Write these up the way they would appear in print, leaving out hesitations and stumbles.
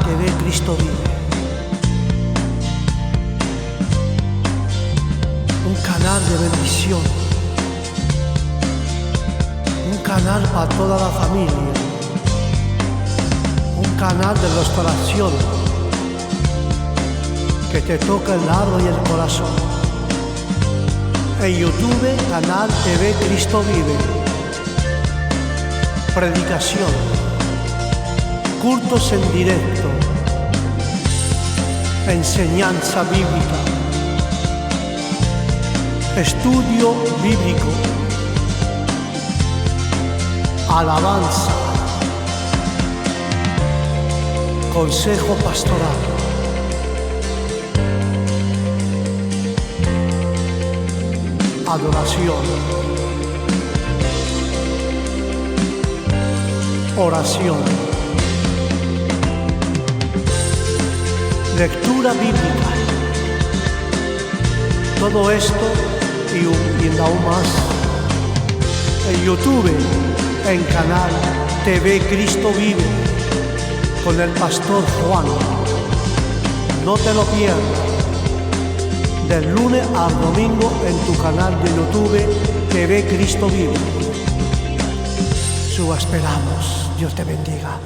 TV Cristo Vive. Un canal de bendición. Un canal para toda la familia. Un canal de restauración que te toca el alma y el corazón. En YouTube, canal TV Cristo Vive. Predicación, cultos en directo, enseñanza bíblica, estudio bíblico, alabanza, consejo pastoral. Adoración, oración, lectura bíblica. Todo esto y aún más en YouTube, en canal TV Cristo Vive, con el pastor Juan. No te lo pierdas. Del lunes al domingo en tu canal de YouTube TV Cristo Vive. Suba, esperamos. Dios te bendiga.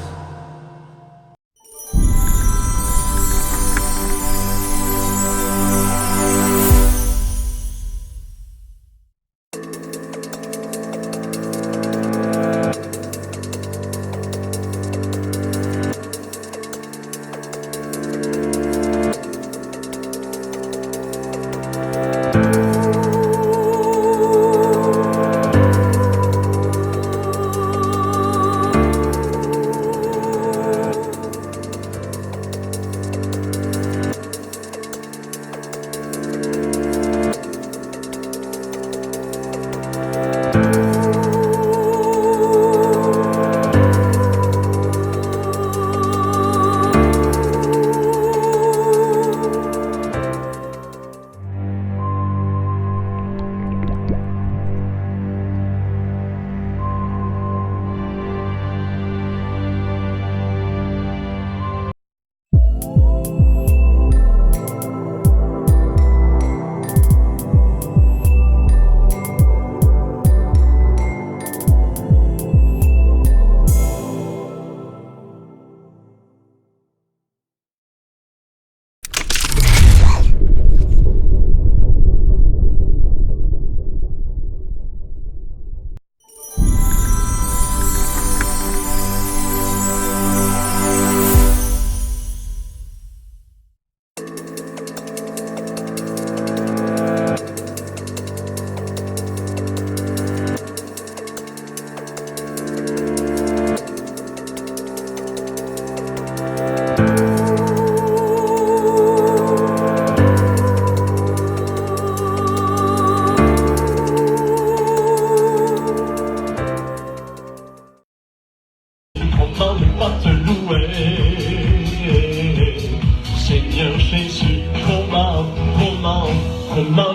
Seigneur Jésus, comment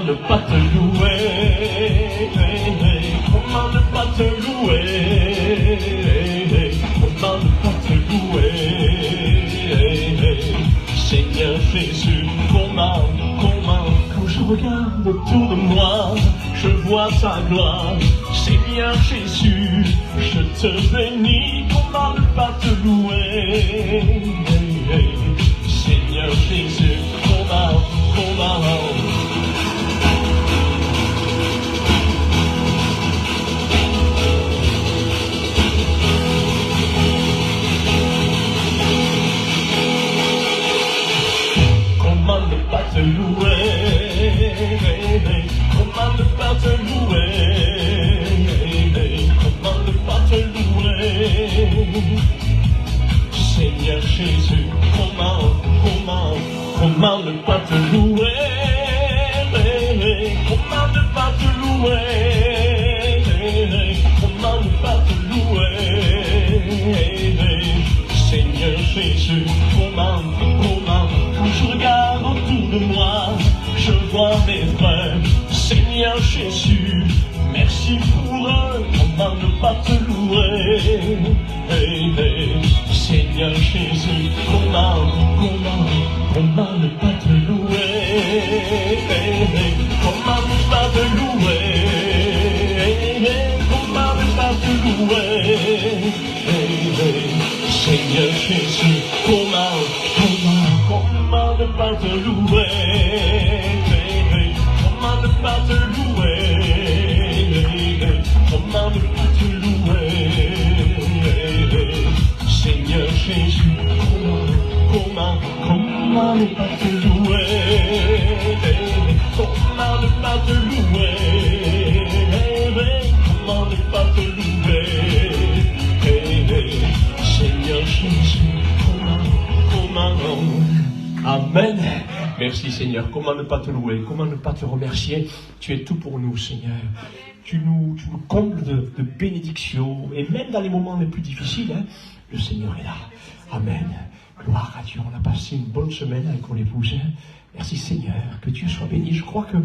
ne pas te louer? Comment ne pas te louer? Comment ne pas te louer? Seigneur Jésus, comment, quand je regarde autour de moi, je vois ta gloire. Seigneur Jésus, je te bénis, comment ne pas te louer? Seigneur Jésus, comment ne pas te louer? Comment ne pas te louer? Comment ne pas te louer? Seigneur Jésus, comment ne pas te louer? Comment ne pas te louer? Comment ne pas te louer? Seigneur Jésus, comment, quand je regarde autour de moi, je vois mes frères. Seigneur Jésus, merci pour eux, comment ne pas te louer? Seigneur Jésus, comment ne pas te louer? Comment ne pas te louer? Comment ne pas te louer? Seigneur Jésus, comment ne pas te louer? Comment ne pas te louer? Comment ne pas te louer? Seigneur Jésus, comment ne pas te louer? Comment ne pas te louer? Comment ne pas te louer? Seigneur Jésus, comment Amen. Merci Seigneur. Comment ne pas te louer? Comment ne pas te remercier? Tu es tout pour nous, Seigneur. Tu nous combles de bénédictions. Et même dans les moments les plus difficiles, le Seigneur est là. Amen. Gloire à Dieu. On a passé une bonne semaine avec mon épouse. Merci Seigneur. Que Dieu soit béni. Je crois que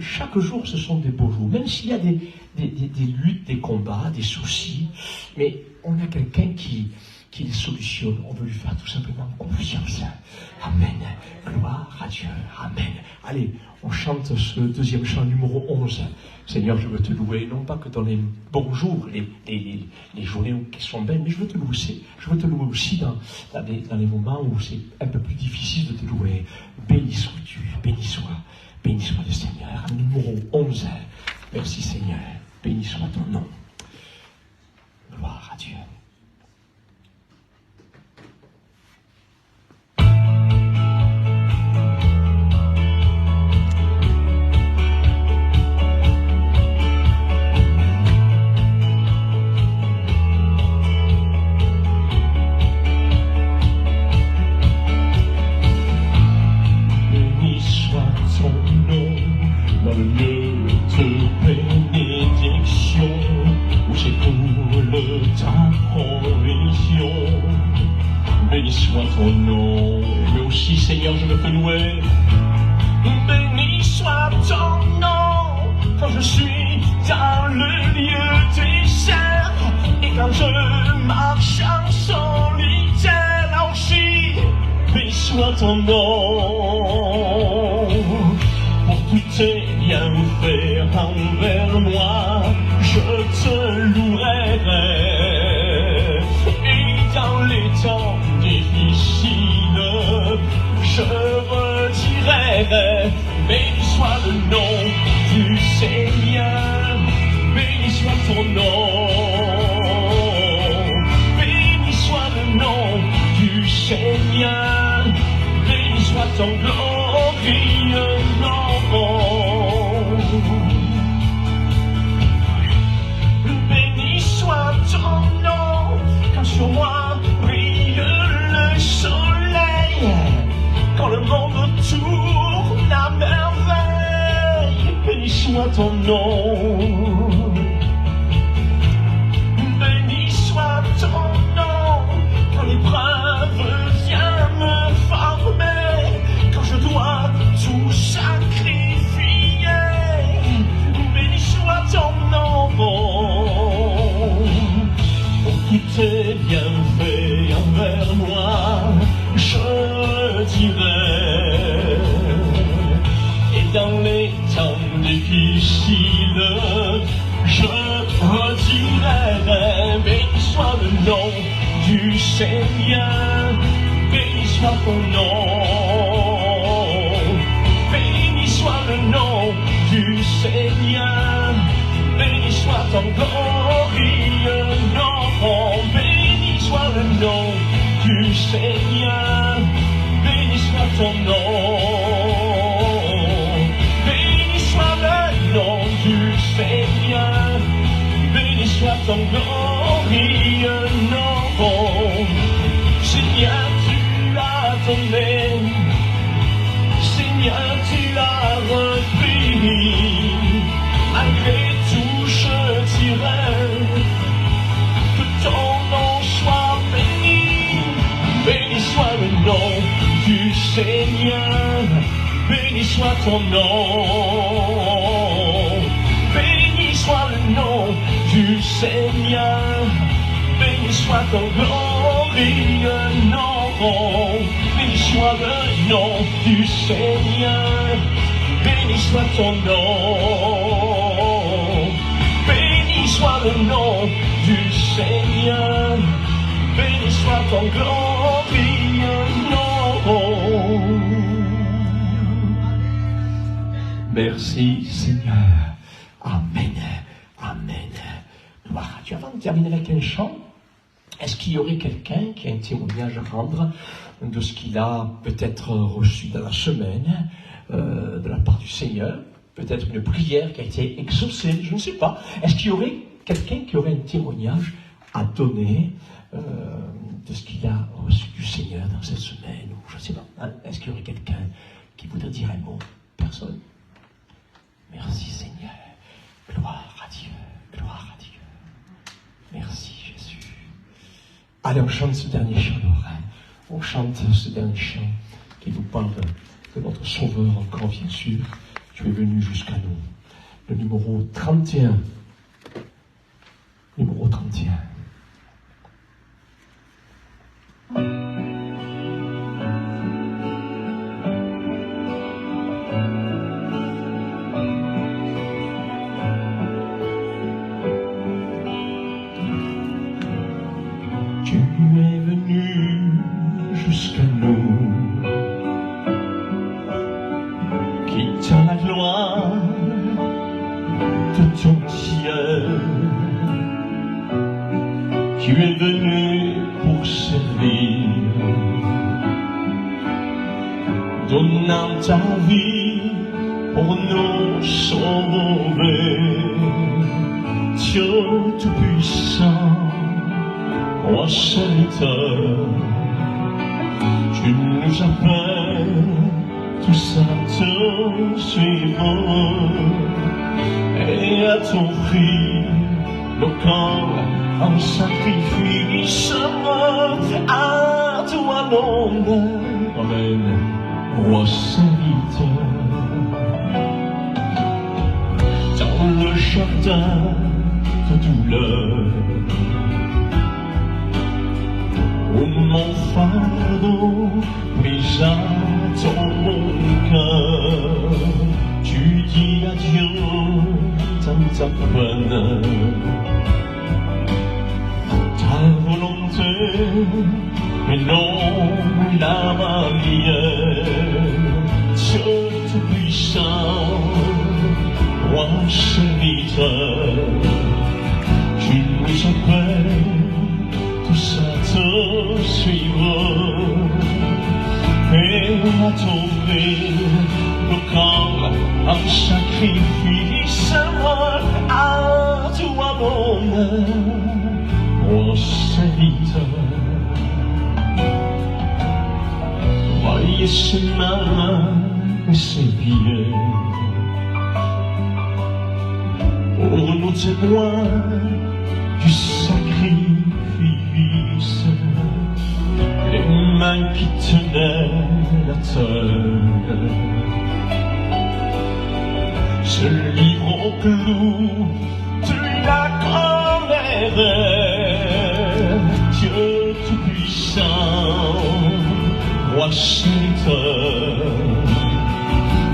chaque jour, ce sont des beaux jours. Même s'il y a des luttes, des combats, des soucis. Mais on a quelqu'un qui les solutionne. On veut lui faire tout simplement confiance. Amen. Gloire à Dieu. Amen. Allez, on chante ce deuxième chant numéro 11. Seigneur, je veux te louer, non pas que dans les bons jours, les journées qui sont belles, mais je veux te louer aussi dans les moments où c'est un peu plus difficile de te louer. Béni sois-tu, béni soit le Seigneur. Numéro 11. Merci Seigneur. Béni soit ton nom. Gloire à Dieu. Béni soit ton nom, mais aussi Seigneur je veux te louer. Béni soit ton nom, quand je suis dans le lieu désert, et quand je marche en solitaire, là aussi, béni soit ton nom. Pour tous tes bienfaits envers moi, je te louerai. Et dans les temps difficiles, je redirai. Béni soit le nom du Seigneur, béni soit ton nom. Béni soit le nom du Seigneur, béni soit ton glorieux nom. Béni soit ton nom, quand sur moi brille le soleil, quand le monde tourne à merveille. Béni soit ton nom. Béni soit ton nom, quand l'épreuve vient me former, quand je dois tout sacrifier. Béni soit ton nom. Pour tous tes bienfaits envers moi, je dirai. Et dans les temps difficiles, je redirai. Béni soit le nom du Seigneur, béni soit ton nom. Béni soit le nom du Seigneur, béni soit ton glorieux nom. Béni soit le nom du Seigneur, béni soit ton nom. Béni soit le nom du Seigneur, béni soit ton glorieux nom. Seigneur, tu l'as donné, Seigneur, tu l'as repris. Malgré tout, je dirai que ton nom soit béni. Béni soit le nom du Seigneur, béni soit ton nom. Béni soit le nom du Seigneur, béni soit ton glorieux le nom, béni soit le nom du Seigneur, béni soit ton nom, béni soit le nom du Seigneur, béni soit ton glorieux nom. Merci Seigneur. Amen. Amen. Gloire à Dieu. Avant de terminer avec un chant, est-ce qu'il y aurait quelqu'un qui a un témoignage à rendre de ce qu'il a peut-être reçu dans la semaine de la part du Seigneur? Peut-être une prière qui a été exaucée, je ne sais pas. Est-ce qu'il y aurait quelqu'un qui aurait un témoignage à donner de ce qu'il a reçu du Seigneur dans cette semaine? Ou je ne sais pas. Hein? Est-ce qu'il y aurait quelqu'un qui voudrait dire un mot? Personne? Merci Seigneur. Gloire à Dieu. Gloire à Dieu. Merci Jésus. Allez, on chante ce dernier chant, Laurent. On chante ce dernier chant qui vous parle de notre Sauveur encore, bien sûr. Tu es venu jusqu'à nous. Le numéro 31. Numéro 31. Tu es venu pour servir, donnant ta vie pour nous sauver. Dieu Tout-Puissant, Roi Salutateur, tu nous appelles tous à te suivre et à t'offrir nos corps en sacrifice à toi l'honneur. Amen. Roi serviteur, dans le jardin de douleur, où mon fardeau pris à ton cœur, tu dis adieu dans ta peine. Ta volonté, mais non la mienne. Dieu Tout-Puissant, Roi serviteur, tu nous appelles tous à te suivre et à t'offrir nos corps en sacrifice à toi l'honneur. Roi serviteur, voyez ses mains et ses pieds pour nous témoins du sacrifice, les mains qui tenaient la terre se livrent au clou de la colère. Dieu Tout-Puissant, Roi Salutateur,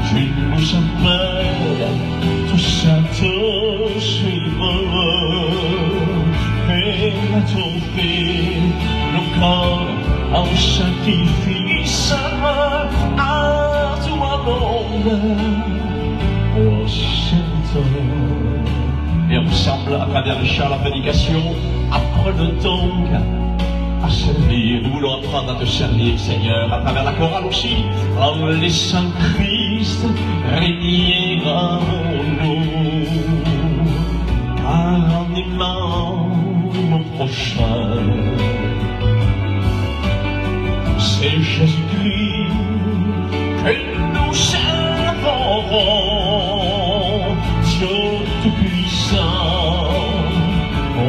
tu nous appelles tous à te suivre et à t'offrir nos corps en sacrifice à toi l'honneur. Roi Salutateur. Et ensemble, à travers le chant, la prédication, apprenons donc à servir. Nous voulons apprendre à te servir, Seigneur, à travers la chorale aussi, en laissant Christ régner en nous. Car en aimant nos prochains, c'est Jésus-Christ que nous servirons. Dieu Tout-Puissant,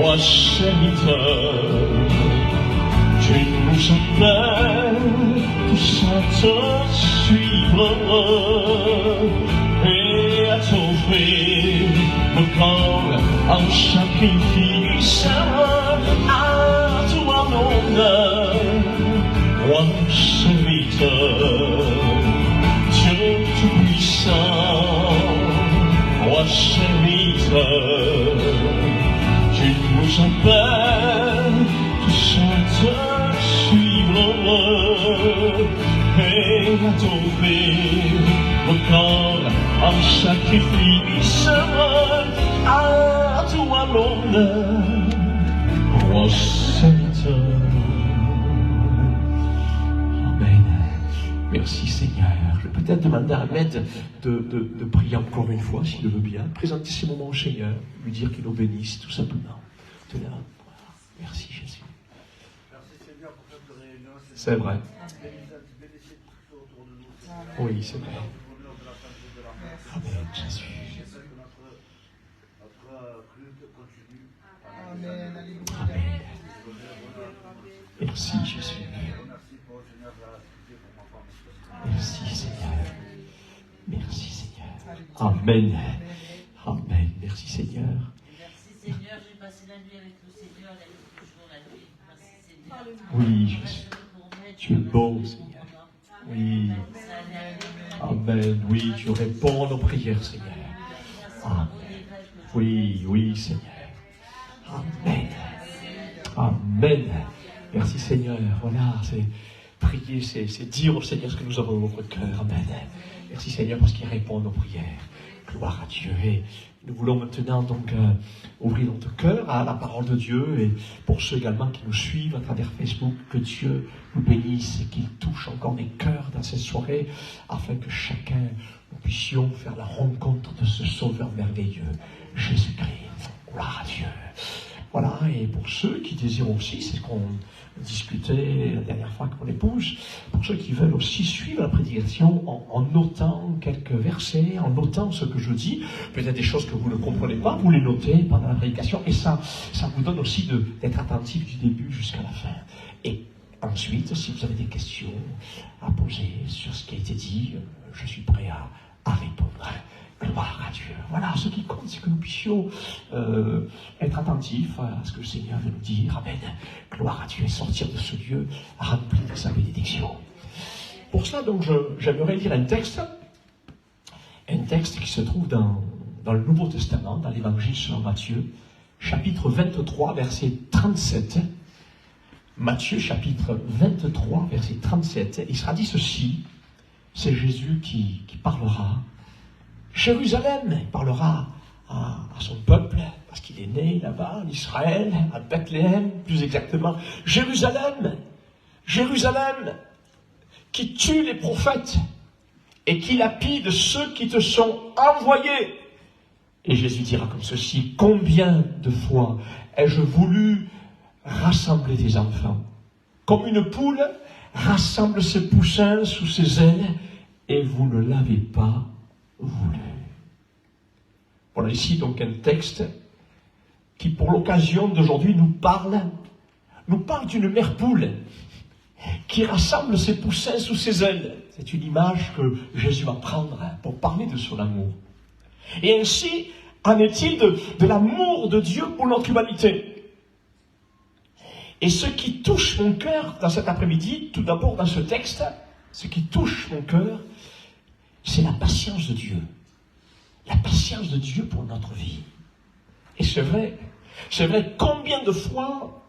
Roi serviteur, tu nous appelles tous à te suivre et à t'offrir nos corps en sacrifice à toi l'honneur. j'appelle, tu chantes, suivre et t'offrir mon corps en sacrifice à toi l'honneur, roi serviteur. Amen. Merci Seigneur. Je vais peut-être demander à Ahmed de prier encore une fois, s'il le veut bien. Présenter ces moments au Seigneur, lui dire qu'il nous bénisse, tout simplement. Merci Jésus. Merci Seigneur pour cette réunion. C'est vrai. Oui, c'est vrai. Amen, Jésus. Amen. Amen. Merci Jésus. Merci Seigneur. Merci Seigneur. Amen. Amen. Merci Seigneur. Merci Seigneur, j'ai passé la nuit avec le Seigneur, la nuit toujours la nuit. Merci Seigneur. Oui, Jésus. Tu es bon Seigneur. Oui. Amen. Oui, tu réponds à nos prières Seigneur. Amen. Oui, oui Seigneur. Amen. Amen. Merci Seigneur. Voilà, c'est prier, c'est dire au Seigneur ce que nous avons dans notre cœur. Amen. Merci Seigneur parce qu'il répond à nos prières. Gloire à Dieu. Et nous voulons maintenant donc ouvrir notre cœur à la parole de Dieu. Et pour ceux également qui nous suivent à travers Facebook, que Dieu nous bénisse et qu'il touche encore des cœurs dans cette soirée, afin que chacun, nous puissions faire la rencontre de ce Sauveur merveilleux, Jésus-Christ. Gloire à Dieu. Voilà, et pour ceux qui désirent aussi, c'est ce qu'on discutait la dernière fois avec mon épouse, pour ceux qui veulent aussi suivre la prédication en notant quelques versets, en notant ce que je dis, peut-être des choses que vous ne comprenez pas, vous les notez pendant la prédication, et ça vous donne aussi d'être attentif du début jusqu'à la fin. Et ensuite, si vous avez des questions à poser sur ce qui a été dit, je suis prêt à répondre. Gloire à Dieu. Voilà, ce qui compte, c'est que nous puissions être attentifs à ce que le Seigneur veut nous dire. Amen. Gloire à Dieu et sortir de ce lieu rempli de sa bénédiction. Pour cela, donc, j'aimerais lire un texte qui se trouve dans le Nouveau Testament, dans l'Évangile selon Matthieu, chapitre 23, verset 37. Matthieu, chapitre 23, verset 37. Il sera dit ceci, c'est Jésus qui parlera. Jérusalem, il parlera à son peuple, parce qu'il est né là-bas, en Israël, à Bethléem, plus exactement. Jérusalem, Jérusalem, qui tue les prophètes et qui lapide ceux qui te sont envoyés. Et Jésus dira comme ceci, combien de fois ai-je voulu rassembler tes enfants, comme une poule rassemble ses poussins sous ses ailes, et vous ne l'avez pas voulu. Voilà ici donc un texte qui, pour l'occasion d'aujourd'hui, nous parle d'une mère poule qui rassemble ses poussins sous ses ailes. C'est une image que Jésus va prendre pour parler de son amour. Et ainsi, en est-il de l'amour de Dieu pour notre humanité. Et ce qui touche mon cœur dans cet après-midi, tout d'abord dans ce texte, ce qui touche mon cœur, c'est la patience de Dieu. La patience de Dieu pour notre vie. Et c'est vrai, combien de fois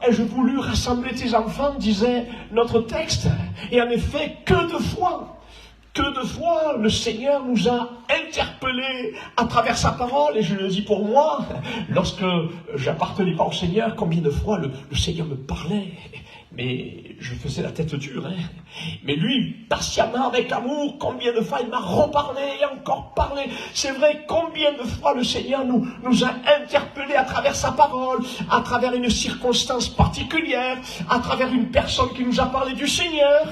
ai-je voulu rassembler tes enfants, disait notre texte. Et en effet, que de fois le Seigneur nous a interpellés à travers sa parole, et je le dis pour moi, lorsque j'appartenais pas au Seigneur, combien de fois le Seigneur me parlait, mais je faisais la tête dure, mais lui, patiemment, avec amour, combien de fois il m'a reparlé et encore parlé. C'est vrai, combien de fois le Seigneur nous a interpellés à travers sa parole, à travers une circonstance particulière, à travers une personne qui nous a parlé du Seigneur,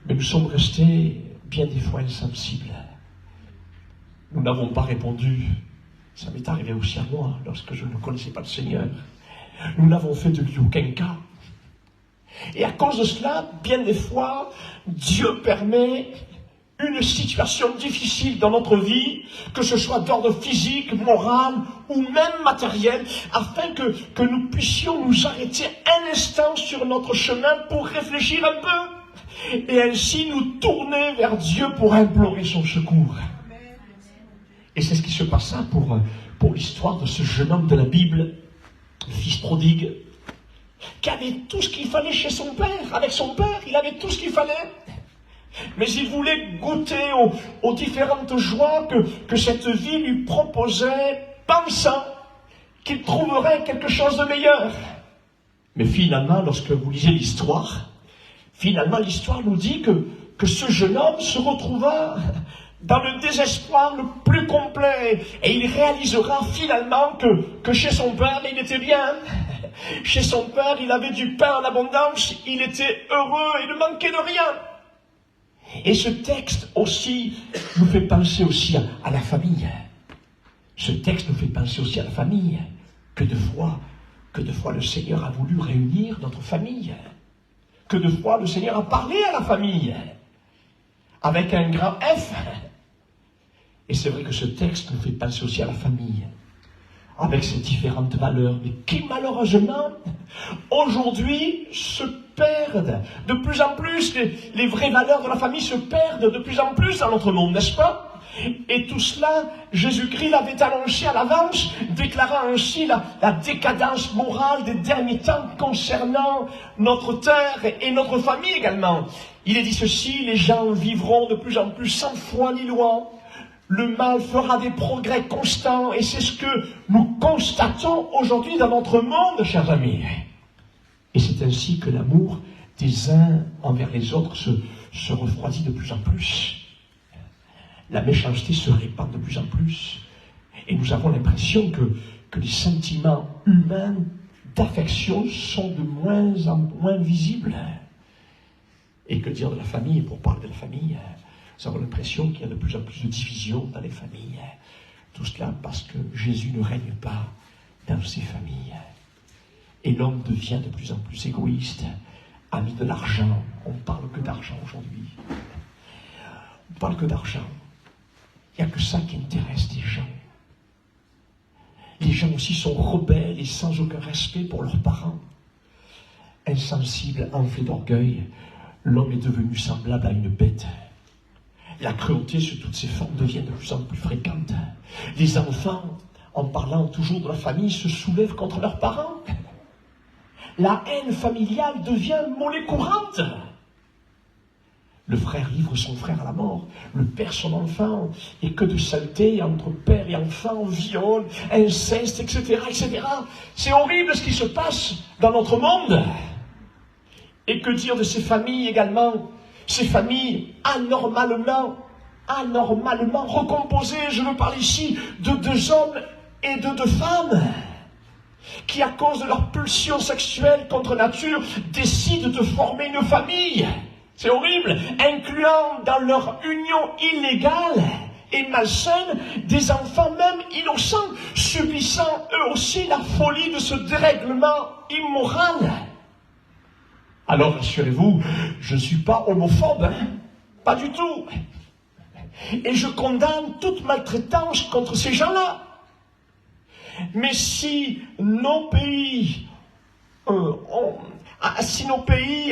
mais nous sommes restés bien des fois insensibles. Nous n'avons pas répondu. Ça m'est arrivé aussi à moi, lorsque je ne connaissais pas le Seigneur. Nous n'avons fait de lui aucun cas. Et à cause de cela, bien des fois, Dieu permet une situation difficile dans notre vie, que ce soit d'ordre physique, moral ou même matériel, afin que nous puissions nous arrêter un instant sur notre chemin pour réfléchir un peu, et ainsi nous tourner vers Dieu pour implorer son secours. Et c'est ce qui se passa pour l'histoire de ce jeune homme de la Bible, le fils prodigue, qui avait tout ce qu'il fallait chez son père. Avec son père, il avait tout ce qu'il fallait. Mais il voulait goûter aux différentes joies que cette vie lui proposait, pensant qu'il trouverait quelque chose de meilleur. Mais finalement, lorsque vous lisez l'histoire, l'histoire nous dit que ce jeune homme se retrouva dans le désespoir le plus complet. Et il réalisera finalement que chez son père, il était bien. Chez son père, il avait du pain en abondance, il était heureux, il ne manquait de rien. Et ce texte aussi nous fait penser aussi à la famille. Ce texte nous fait penser aussi à la famille. Que de fois le Seigneur a voulu réunir notre famille. Que de fois le Seigneur a parlé à la famille. Avec un grand F. Et c'est vrai que ce texte nous fait penser aussi à la famille. Avec ses différentes valeurs, mais qui malheureusement, aujourd'hui, se perdent. De plus en plus, les vraies valeurs de la famille se perdent de plus en plus dans notre monde, n'est-ce pas? Et tout cela, Jésus-Christ l'avait annoncé à l'avance, déclarant ainsi la décadence morale des derniers temps concernant notre terre et notre famille également. Il est dit ceci, les gens vivront de plus en plus sans foi ni loi. Le mal fera des progrès constants et c'est ce que nous constatons aujourd'hui dans notre monde, chers amis. Et c'est ainsi que l'amour des uns envers les autres se refroidit de plus en plus. La méchanceté se répand de plus en plus. Et nous avons l'impression que les sentiments humains d'affection sont de moins en moins visibles. Et que dire de la famille, pour parler de la famille, nous avons l'impression qu'il y a de plus en plus de divisions dans les familles. Tout cela parce que Jésus ne règne pas dans ces familles. Et l'homme devient de plus en plus égoïste, ami de l'argent. On ne parle que d'argent aujourd'hui. On ne parle que d'argent. Il n'y a que ça qui intéresse les gens. Les gens aussi sont rebelles et sans aucun respect pour leurs parents. Insensible, enflé d'orgueil, l'homme est devenu semblable à une bête. La cruauté sous toutes ses formes devient de plus en plus fréquente. Les enfants, en parlant toujours de la famille, se soulèvent contre leurs parents. La haine familiale devient monnaie courante. Le frère livre son frère à la mort, le père son enfant, et que de saleté entre père et enfant, viol, inceste, etc., etc. C'est horrible ce qui se passe dans notre monde. Et que dire de ces familles également? Ces familles anormalement recomposées. Je veux parler ici de 2 hommes et de 2 femmes qui, à cause de leur pulsion sexuelle contre nature, décident de former une famille. C'est horrible, incluant dans leur union illégale et malsaine des enfants même innocents, subissant eux aussi la folie de ce dérèglement immoral. Alors rassurez-vous, je ne suis pas homophobe, pas du tout. Et je condamne toute maltraitance contre ces gens-là. Mais si nos pays,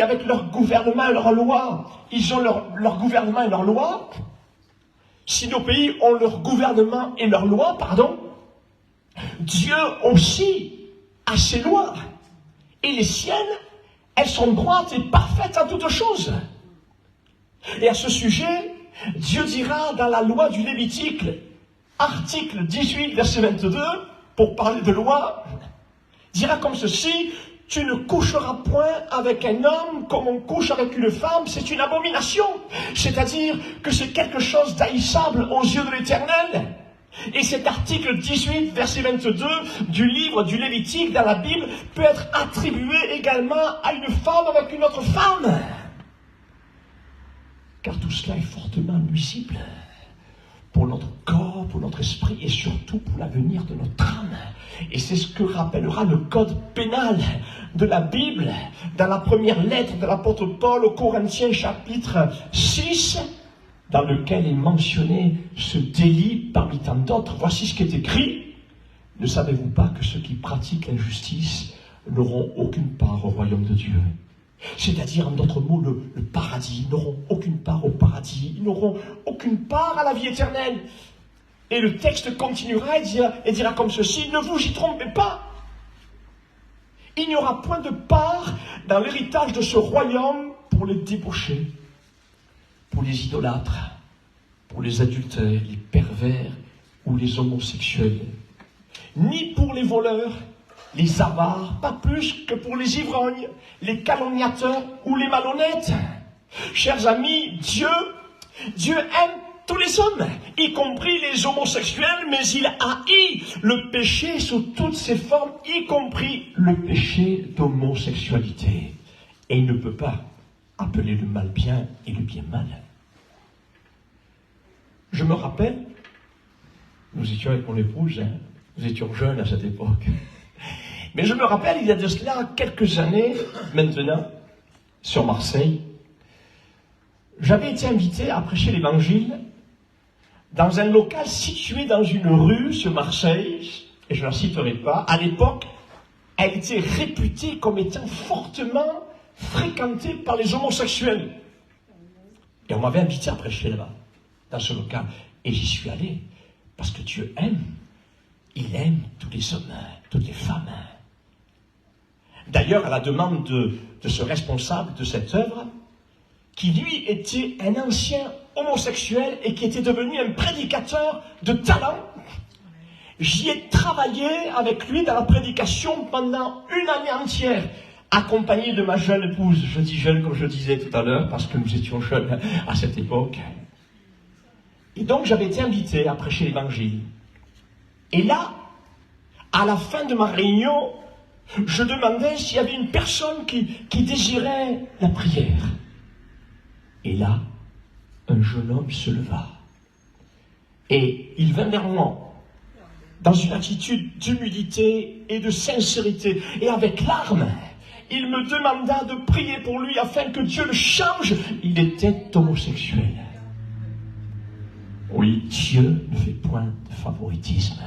avec leur gouvernement et leurs lois, ils ont leur gouvernement et leurs lois, si nos pays ont leur gouvernement et leurs lois, Dieu aussi a ses lois. Et les siennes, elles sont droites et parfaites en toutes choses. Et à ce sujet, Dieu dira dans la loi du Lévitique, article 18, verset 22, pour parler de loi, dira comme ceci: tu ne coucheras point avec un homme comme on couche avec une femme, c'est une abomination. C'est-à-dire que c'est quelque chose d'haïssable aux yeux de l'Éternel. Et cet article 18, verset 22 du livre du Lévitique dans la Bible peut être attribué également à une femme avec une autre femme. Car tout cela est fortement nuisible pour notre corps, pour notre esprit et surtout pour l'avenir de notre âme. Et c'est ce que rappellera le code pénal de la Bible dans la première lettre de l'apôtre Paul aux Corinthiens chapitre 6, dans lequel est mentionné ce délit parmi tant d'autres. Voici ce qui est écrit: ne savez-vous pas que ceux qui pratiquent l'injustice n'auront aucune part au royaume de Dieu? C'est-à-dire, en d'autres mots, le paradis. Ils n'auront aucune part au paradis. Ils n'auront aucune part à la vie éternelle. Et le texte continuera et dira comme ceci, ne vous y trompez pas. Il n'y aura point de part dans l'héritage de ce royaume pour les débauchés, pour les idolâtres, pour les adultères, les pervers ou les homosexuels, ni pour les voleurs, les avares, pas plus que pour les ivrognes, les calomniateurs ou les malhonnêtes. Chers amis, Dieu aime tous les hommes, y compris les homosexuels, mais il haït le péché sous toutes ses formes, y compris le péché d'homosexualité. Et il ne peut pas appeler le mal bien et le bien mal. Je me rappelle, nous étions avec mon épouse, nous étions jeunes à cette époque, mais je me rappelle, il y a de cela quelques années, maintenant, sur Marseille, j'avais été invité à prêcher l'évangile dans un local situé dans une rue sur Marseille, et je ne la citerai pas. À l'époque, elle était réputée comme étant fortement fréquentée par les homosexuels. Et on m'avait invité à prêcher là-bas, dans ce local. Et j'y suis allé, parce que Dieu aime. Il aime tous les hommes, toutes les femmes. D'ailleurs, à la demande de ce responsable de cette œuvre, qui lui était un ancien homosexuel et qui était devenu un prédicateur de talent, j'y ai travaillé avec lui dans la prédication pendant une année entière, accompagné de ma jeune épouse. Je dis jeune comme je disais tout à l'heure, parce que nous étions jeunes à cette époque. Et donc j'avais été invité à prêcher l'évangile. Et là, à la fin de ma réunion, je demandais s'il y avait une personne qui désirait la prière. Et là, un jeune homme se leva. Et il vint vers moi, dans une attitude d'humilité et de sincérité. Et avec larmes, il me demanda de prier pour lui afin que Dieu le change. Il était homosexuel. Oui, Dieu ne fait point de favoritisme.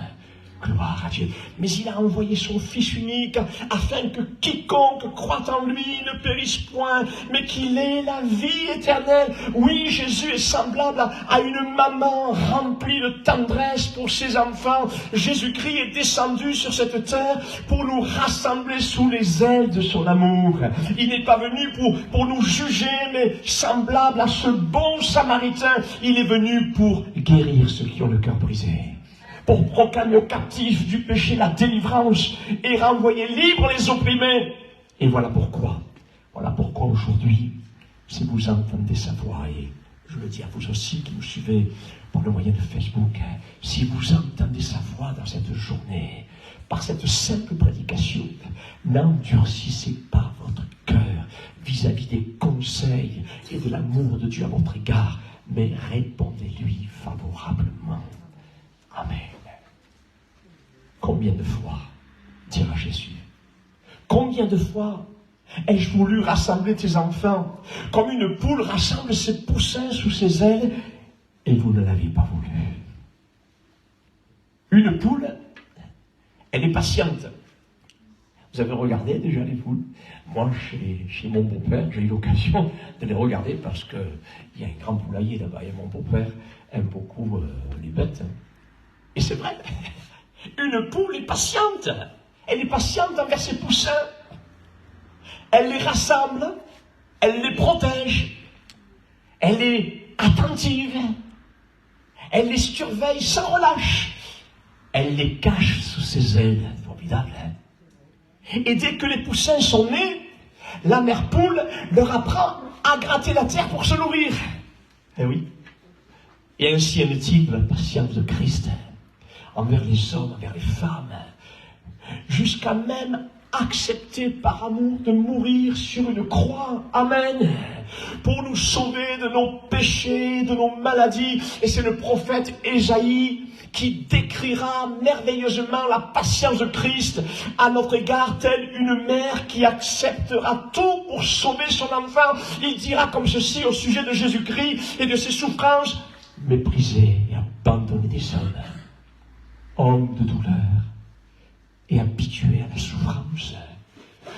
Gloire à Dieu. Mais il a envoyé son Fils unique afin que quiconque croit en lui ne périsse point, mais qu'il ait la vie éternelle. Oui, Jésus est semblable à une maman remplie de tendresse pour ses enfants. Jésus-Christ est descendu sur cette terre pour nous rassembler sous les ailes de son amour. Il n'est pas venu pour nous juger, mais semblable à ce bon Samaritain, il est venu pour guérir ceux qui ont le cœur brisé, pour proclamer aux captifs du péché la délivrance et renvoyer libres les opprimés. Et voilà pourquoi aujourd'hui, si vous entendez sa voix, et je le dis à vous aussi qui nous suivez par le moyen de Facebook, si vous entendez sa voix dans cette journée, par cette simple prédication, n'endurcissez pas votre cœur vis-à-vis des conseils et de l'amour de Dieu à votre égard, mais répondez-lui favorablement. Amen. Combien de fois, dira Jésus, combien de fois ai-je voulu rassembler tes enfants, comme une poule rassemble ses poussins sous ses ailes, et vous ne l'avez pas voulu. Une poule, elle est patiente. Vous avez regardé déjà les poules? Moi, chez mon beau-père, j'ai eu l'occasion de les regarder parce qu'il y a un grand poulailler là-bas, et mon beau-père aime beaucoup les bêtes. Et c'est vrai, une poule est patiente. Elle est patiente envers ses poussins. Elle les rassemble, elle les protège, elle est attentive, elle les surveille sans relâche, elle les cache sous ses ailes. Formidable, hein? Et dès que les poussins sont nés, la mère poule leur apprend à gratter la terre pour se nourrir. Eh oui. Et ainsi en est-il de la patience de Christ envers les hommes, envers les femmes, jusqu'à même accepter par amour de mourir sur une croix. Amen. Pour nous sauver de nos péchés, de nos maladies. Et c'est le prophète Ésaïe qui décrira merveilleusement la patience de Christ à notre égard, telle une mère qui acceptera tout pour sauver son enfant. Il dira comme ceci au sujet de Jésus-Christ et de ses souffrances: méprisé et abandonné des hommes, homme de douleur et habitué à la souffrance,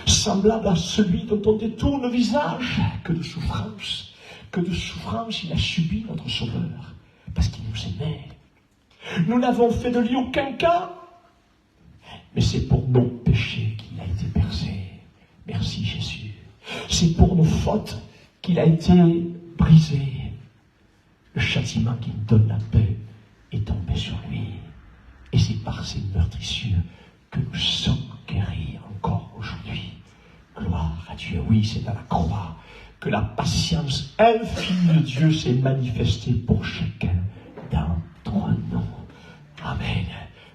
semblable à celui dont on détourne le visage. Que de souffrance il a subi notre Sauveur, parce qu'il nous aimait. Nous n'avons fait de lui aucun cas. Mais c'est pour nos péchés qu'il a été percé. Merci Jésus. C'est pour nos fautes qu'il a été brisé. Le châtiment qui nous donne la paix est tombé sur lui. Et c'est par ces meurtrissures que nous sommes guéris encore aujourd'hui. Gloire à Dieu. Oui, c'est à la croix que la patience infinie de Dieu s'est manifestée pour chacun d'entre nous. Amen.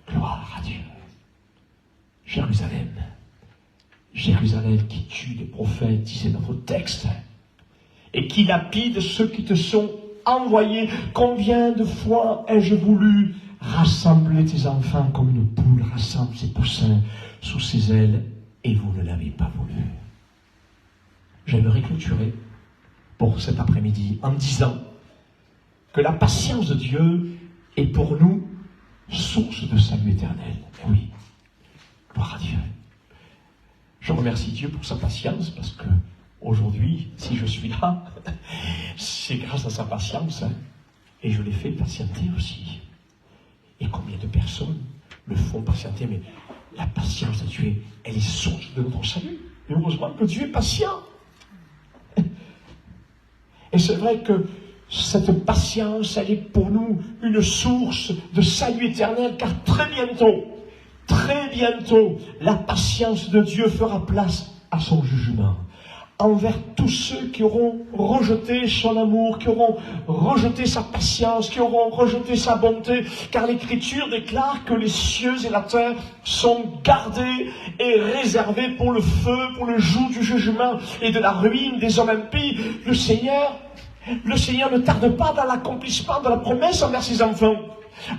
Gloire à Dieu. Jérusalem. Jérusalem qui tue les prophètes, disait notre texte, et qui lapide ceux qui te sont envoyés. Combien de fois ai-je voulu rassembler tes enfants comme une poule rassemble ses poussins sous ses ailes, et vous ne l'avez pas voulu. J'aimerais clôturer pour cet après-midi en disant que la patience de Dieu est pour nous source de salut éternel. Et oui, gloire à Dieu. Je remercie Dieu pour sa patience parce que aujourd'hui, si je suis là, c'est grâce à sa patience, hein, et je l'ai fait patienter aussi. Et combien de personnes le font patienter, mais la patience de Dieu, elle est source de notre salut. Et heureusement que Dieu est patient. Et c'est vrai que cette patience, elle est pour nous une source de salut éternel, car très bientôt, la patience de Dieu fera place à son jugement envers tous ceux qui auront rejeté son amour, qui auront rejeté sa patience, qui auront rejeté sa bonté, car l'Écriture déclare que les cieux et la terre sont gardés et réservés pour le feu, pour le jour du jugement et de la ruine des hommes impies. Le Seigneur ne tarde pas dans l'accomplissement de la promesse envers ses enfants,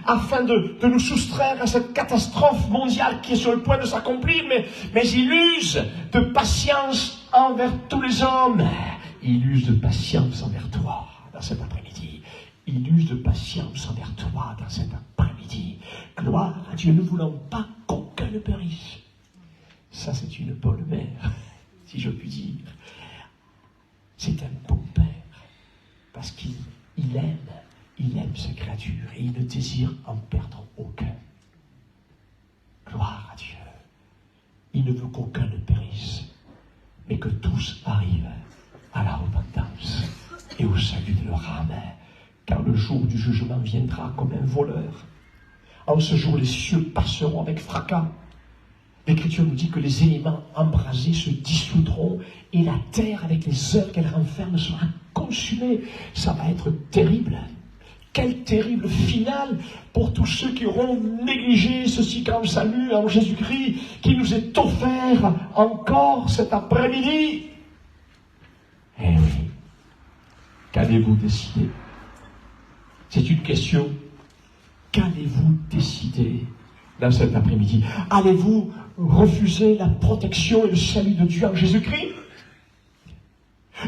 afin de nous soustraire à cette catastrophe mondiale qui est sur le point de s'accomplir, mais il use de patience envers tous les hommes. Il use de patience envers toi dans cet après-midi. Il use de patience envers toi dans cet après-midi. Gloire à Dieu, ne voulons pas qu'aucun ne périsse. Ça, c'est une bonne mère, si je puis dire. C'est un bon père, parce qu'il aime ses créatures et il ne désire en perdre aucun. Gloire à Dieu. Il ne veut qu'aucun ne périsse, mais que tous arrivent à la repentance et au salut de leur âme. Car le jour du jugement viendra comme un voleur. En ce jour, les cieux passeront avec fracas. L'Écriture nous dit que les éléments embrasés se dissoudront et la terre, avec les œuvres qu'elle renferme, sera consumée. Ça va être terrible. Quel terrible final pour tous ceux qui auront négligé ce si grand salut en Jésus-Christ qui nous est offert encore cet après-midi. Eh oui, qu'allez-vous décider? C'est une question. Qu'allez-vous décider dans cet après-midi? Allez-vous refuser la protection et le salut de Dieu en Jésus-Christ?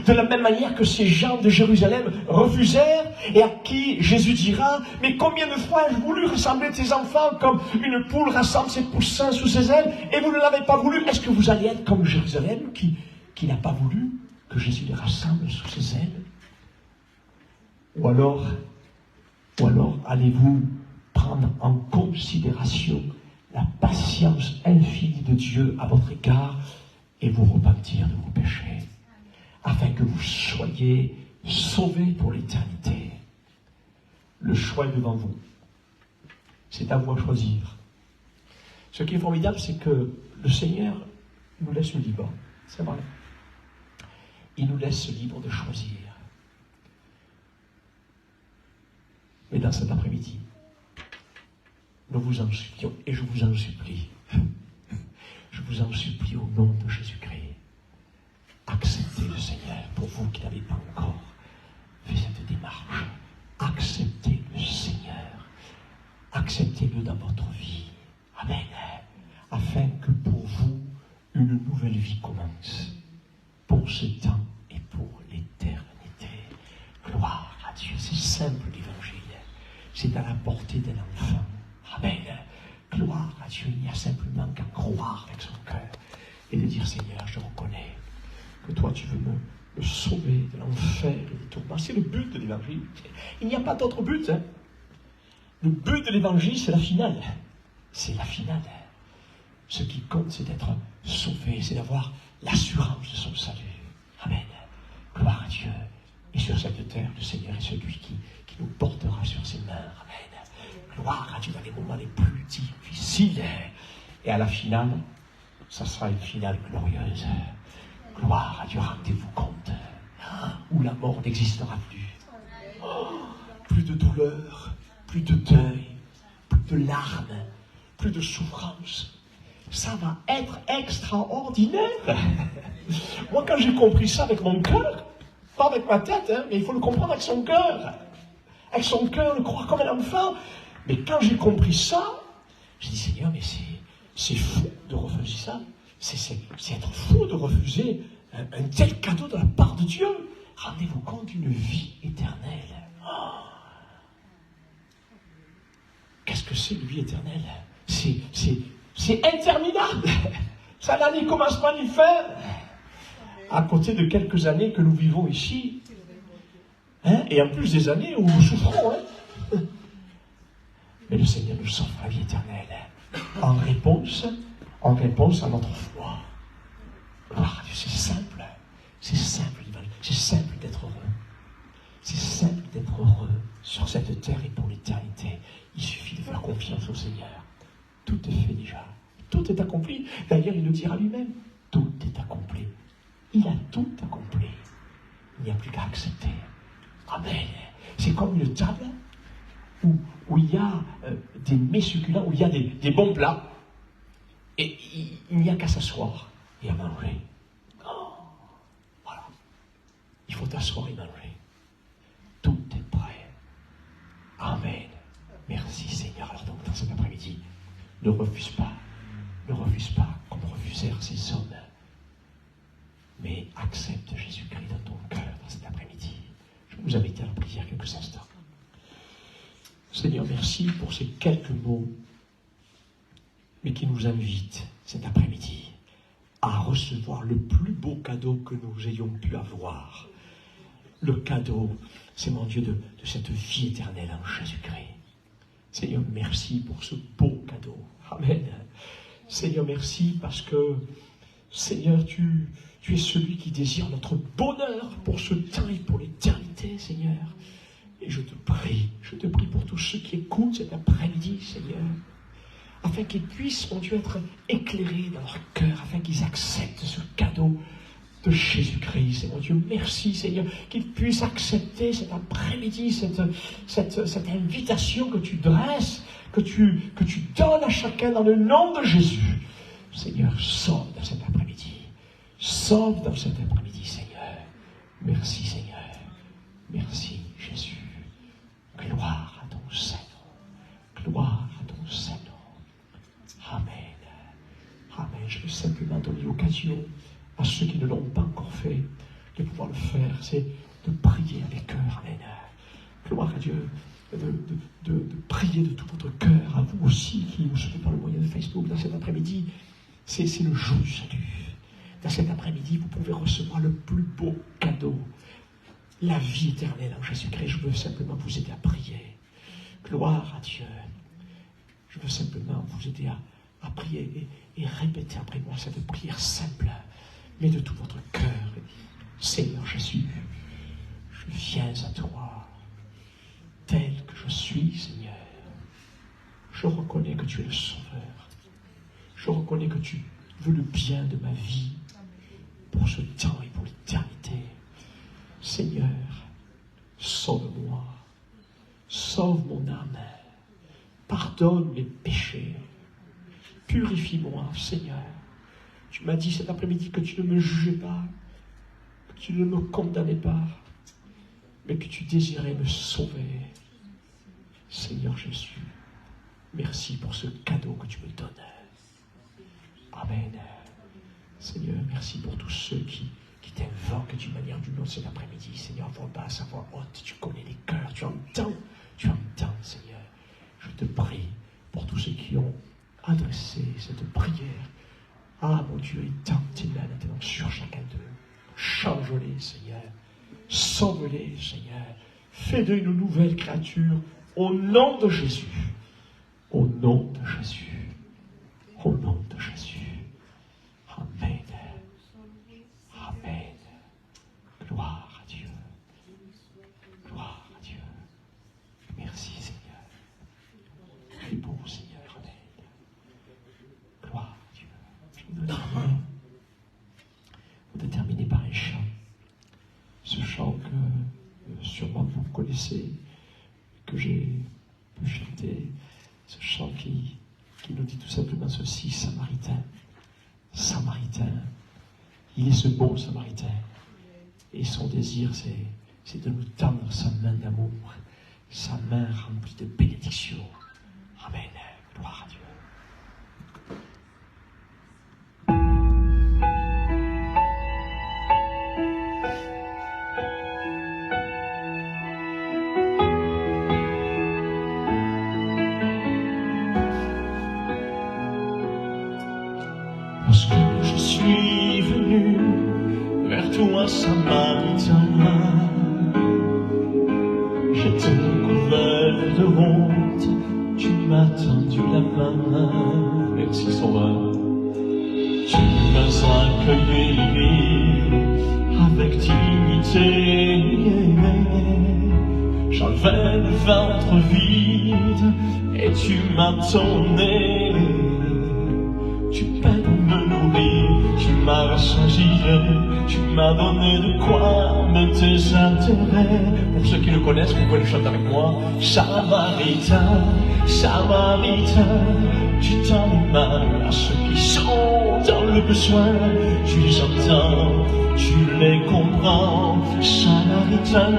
De la même manière que ces gens de Jérusalem refusèrent et à qui Jésus dira: mais combien de fois ai-je voulu rassembler tes enfants comme une poule rassemble ses poussins sous ses ailes et vous ne l'avez pas voulu? Est-ce que vous allez être comme Jérusalem qui n'a pas voulu que Jésus les rassemble sous ses ailes? Ou alors allez-vous prendre en considération la patience infinie de Dieu à votre égard et vous repentir de vos péchés, afin que vous soyez sauvés pour l'éternité? Le choix est devant vous. C'est à vous à choisir. Ce qui est formidable, c'est que le Seigneur nous laisse le libre. C'est vrai. Il nous laisse libre de choisir. Mais dans cet après-midi, nous vous en supplions, et je vous en supplie, je vous en supplie au nom de Jésus-Christ, acceptez le Seigneur. Pour vous qui n'avez pas encore fait cette démarche, acceptez le Seigneur, acceptez-le dans votre vie. Amen. Afin que pour vous, une nouvelle vie commence, pour ce temps et pour l'éternité. Gloire à Dieu. C'est simple l'évangile. C'est à la portée d'un enfant. Amen. Gloire à Dieu. Il n'y a simplement qu'à croire avec son cœur et de dire: Seigneur, je reconnais que toi tu veux me sauver de l'enfer et des tourments. C'est le but de l'évangile. Il n'y a pas d'autre but. Le but de l'évangile, c'est la finale. C'est la finale. Ce qui compte, c'est d'être sauvé, c'est d'avoir l'assurance de son salut. Amen. Gloire à Dieu. Et sur cette terre, le Seigneur est celui qui nous portera sur ses mains. Amen. Gloire à Dieu dans les moments les plus difficiles. Et à la finale, ça sera une finale glorieuse. Gloire à Dieu, rendez-vous compte. Où la mort n'existera plus. Plus de douleur, plus de deuil, plus de larmes, plus de souffrance. Ça va être extraordinaire. Moi, quand j'ai compris ça avec mon cœur, pas avec ma tête, mais il faut le comprendre avec son cœur. Avec son cœur, le croire comme un enfant. Mais quand j'ai compris ça, j'ai dit, Seigneur, mais c'est fou de refuser ça. C'est être fou de refuser un tel cadeau de la part de Dieu. Rendez-vous compte d'une vie éternelle. Oh. Qu'est-ce que c'est une vie éternelle? C'est interminable. Ça n'a ni commencement ni fin. À côté de quelques années que nous vivons ici. Et en plus des années où nous souffrons. Mais le Seigneur nous offre la vie éternelle. En réponse à notre foi. Gloire à Dieu, c'est simple. C'est simple, c'est simple d'être heureux. C'est simple d'être heureux sur cette terre et pour l'éternité. Il suffit de faire confiance au Seigneur. Tout est fait déjà. Tout est accompli. D'ailleurs, il le dira lui-même. Tout est accompli. Il a tout accompli. Il n'y a plus qu'à accepter. Amen. C'est comme une table où il y a des mets succulents, où il y a des bons plats. Et il n'y a qu'à s'asseoir et à manger. Oh, voilà. Il faut t'asseoir et manger. Tout est prêt. Amen. Merci Seigneur. Alors donc dans cet après-midi, ne refuse pas comme refusèrent ces hommes. Mais accepte Jésus-Christ dans ton cœur dans cet après-midi. Je vais vous inviter à la prière quelques instants. Seigneur, merci pour ces quelques mots, mais qui nous invitent cet après-midi à recevoir le plus beau cadeau que nous ayons pu avoir. Le cadeau, c'est mon Dieu, de cette vie éternelle en Jésus-Christ. Seigneur, merci pour ce beau cadeau. Amen. Seigneur, merci parce que, Seigneur, tu es celui qui désire notre bonheur pour ce temps et pour l'éternité, Seigneur. Et je te prie pour tous ceux qui écoutent cet après-midi, Seigneur, afin qu'ils puissent, mon Dieu, être éclairés dans leur cœur, afin qu'ils acceptent ce cadeau de Jésus-Christ. Et mon Dieu, merci, Seigneur, qu'ils puissent accepter cet après-midi, cette invitation que tu dresses, que tu donnes à chacun dans le nom de Jésus. Seigneur, sauve dans cet après-midi. Sauve dans cet après-midi, Seigneur. Merci, Seigneur. Merci, Jésus. Gloire à ton Saint-Nom. Gloire à ton Saint-Nom. Amen. Amen. Je veux simplement donner l'occasion à ceux qui ne l'ont pas encore fait de pouvoir le faire. C'est de prier avec cœur. Amen. Gloire à Dieu. De prier de tout votre cœur. À vous aussi qui nous suivez par le moyen de Facebook dans cet après-midi. C'est le jour du salut. Dans cet après-midi, vous pouvez recevoir le plus beau cadeau. La vie éternelle en Jésus-Christ. Je veux simplement vous aider à prier. Gloire à Dieu. Je veux simplement vous aider à prier et répéter après moi cette prière simple, mais de tout votre cœur. Seigneur Jésus, je viens à toi, tel que je suis, Seigneur. Je reconnais que tu es le Sauveur. Je reconnais que tu veux le bien de ma vie pour ce temps et pour l'éternité. Seigneur, sauve-moi, sauve mon âme, pardonne mes péchés, purifie-moi, Seigneur. Tu m'as dit cet après-midi que tu ne me jugeais pas, que tu ne me condamnais pas, mais que tu désirais me sauver. Seigneur Jésus, merci pour ce cadeau que tu me donnes. Amen. Seigneur, merci pour tous ceux qui t'invoquent d'une manière ou d'une autre cet après-midi. Seigneur, à voix basse, à voix haute, tu connais les cœurs, tu entends, Seigneur. Je te prie pour tous ceux qui ont adressé cette prière. Ah, mon Dieu, étends tes mains maintenant sur chacun d'eux. Change-les, Seigneur. Sauve-les, Seigneur. Fais d'eux une nouvelle créature Au nom de Jésus. Au nom de Jésus. Au nom de Jésus. Amen. Amen. Gloire à Dieu. Gloire à Dieu. Merci Seigneur. Tu es beau Seigneur. Amen. Gloire à Dieu. Je vous donne la main. Vous terminer par un chant. Ce chant que sûrement vous connaissez, que j'ai pu chanter. Ce chant qui nous dit tout simplement ceci: Samaritain, Samaritain. Il est ce bon Samaritain. Et son désir, c'est de nous tendre sa main d'amour, sa main remplie de bénédiction. Amen. Gloire à Dieu. Lorsque je suis venu vers toi, Samaritain, j'étais couvert de honte, tu m'as tendu la main. Merci Sauveur. Tu m'as accueilli avec dignité. J'avais le ventre vide et tu m'as tourné. Tu paies pour me nourrir, tu m'as rassasié, tu m'as donné de quoi me tes intérêts. Pour ceux qui le connaissent, vous pouvez le chanter avec moi. Samaritain, Samaritain, tu tends les mains à ceux qui sont dans le besoin. Tu les entends, tu les comprends. Samaritain,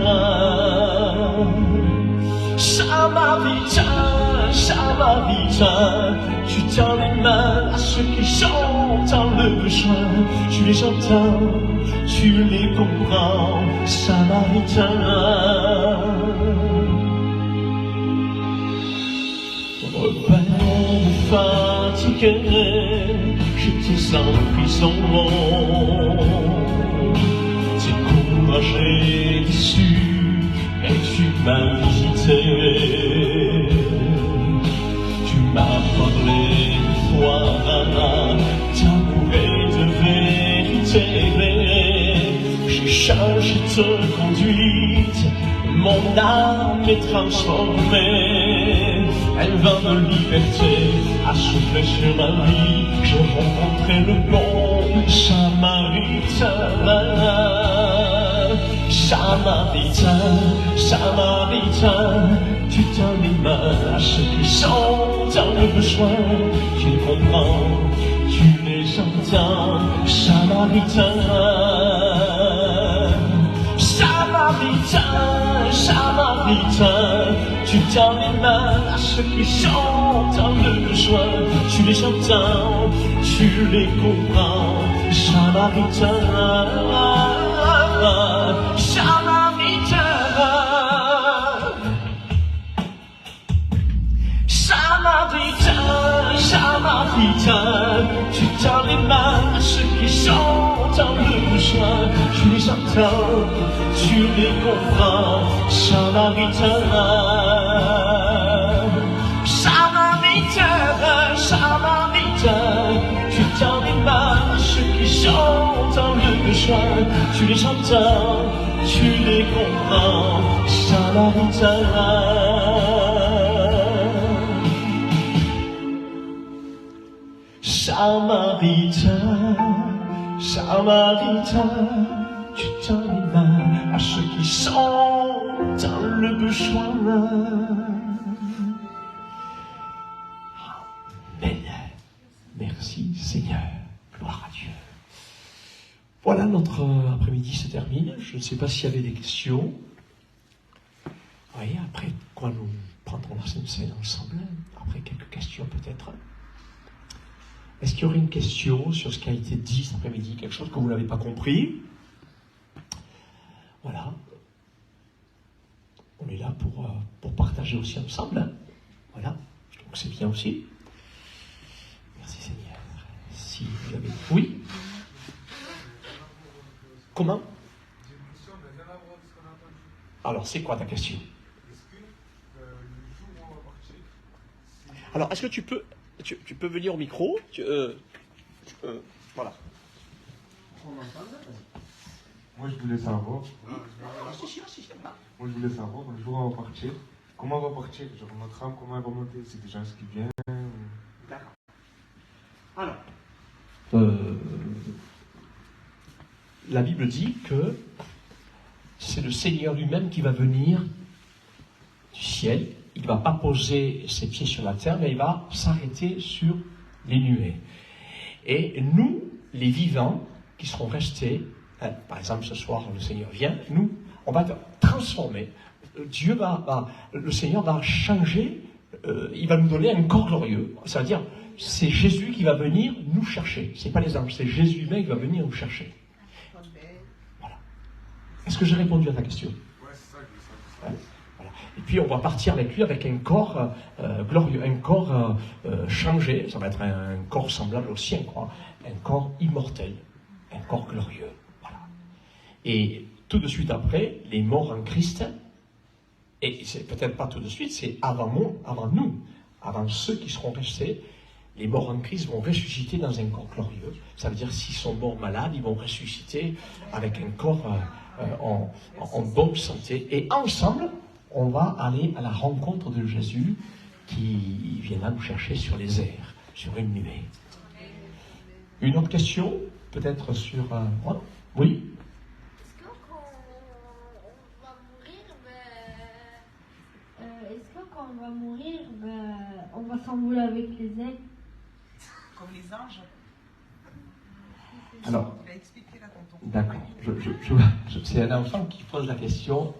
Samaritain, Samaritain, tu tends les mains à ceux qui sont dans le besoin. Tu les entends, tu les comprends. Samaritain. Rebelle fatigué, j'étais en prison. Découragé, déçu, et tu m'as visité. Tu m'as parlé de foi, d'amour et de vérité. J'ai changé de conduite, mon âme est transformée. Elle va de liberté à souffler sur ma vie. J'ai rencontré le bon Samaritain. Samaritain, Samaritain, tu tends les mains à ceux qui sont dans le besoin. Tu les comprends, tu les entends. Samaritain, Samaritain, Samaritain, tu tends les mains à ceux qui sont dans le besoin. Tu les entends, tu les comprends. Samaritain, Samaritain, Samaritain, Samaritain, tu tends les mains à ceux qui sont dans le besoin. Tu les entends, tu les comprends. Samaritain, Samaritain, Samaritain, tu tends les mains à ceux qui sont dans le besoin. Tu les entends, tu les comprends. Samaritain. Samaritain, Samaritain, tu tends les mains à ceux qui sont dans le besoin. Amen. Merci Seigneur. Gloire à Dieu. Voilà, notre après-midi se termine. Je ne sais pas s'il y avait des questions. Oui, après quoi nous prendrons la Sainte Seine ensemble. Après quelques questions peut-être. Est-ce qu'il y aurait une question sur ce qui a été dit cet après-midi? Quelque chose que vous n'avez pas compris? Voilà. On est là pour partager aussi ensemble. Voilà. Donc c'est bien aussi. Merci Seigneur. Si vous avez... Oui? Comment? Alors, c'est quoi ta question? Est-ce qu'une Alors, est-ce que tu peux venir au micro voilà. Moi, je voulais savoir. Moi, je voulais savoir, le jour où on va partir, comment on va partir? Genre, notre âme, comment elle va monter? C'est déjà ce qui vient. D'accord. Alors, la Bible dit que c'est le Seigneur lui-même qui va venir du ciel. Il ne va pas poser ses pieds sur la terre, mais il va s'arrêter sur les nuées. Et nous, les vivants, qui seront restés, par exemple ce soir, le Seigneur vient, nous, on va être transformés. Le Seigneur va changer, il va nous donner un corps glorieux. C'est-à-dire, c'est Jésus qui va venir nous chercher. Ce n'est pas les anges, c'est Jésus lui-même qui va venir nous chercher. Voilà. Est-ce que j'ai répondu à ta question? Ouais, c'est ça que je veux savoir. Voilà. Et puis on va partir avec lui avec un corps glorieux, un corps changé. Ça va être un corps semblable au sien, quoi. Un corps immortel, un corps glorieux. Voilà. Et tout de suite après, les morts en Christ, et c'est peut-être pas tout de suite, c'est avant nous, avant ceux qui seront restés, les morts en Christ vont ressusciter dans un corps glorieux. Ça veut dire s'ils sont morts malades, ils vont ressusciter avec un corps en bonne santé. Et ensemble, on va aller à la rencontre de Jésus qui viendra nous chercher sur les airs, sur une nuée. Une autre question, peut-être sur... oui? Est-ce que quand on va mourir, on va s'envoler avec les ailes? Comme les anges. Alors, il a expliqué là quand on... d'accord. C'est un enfant qui pose la question,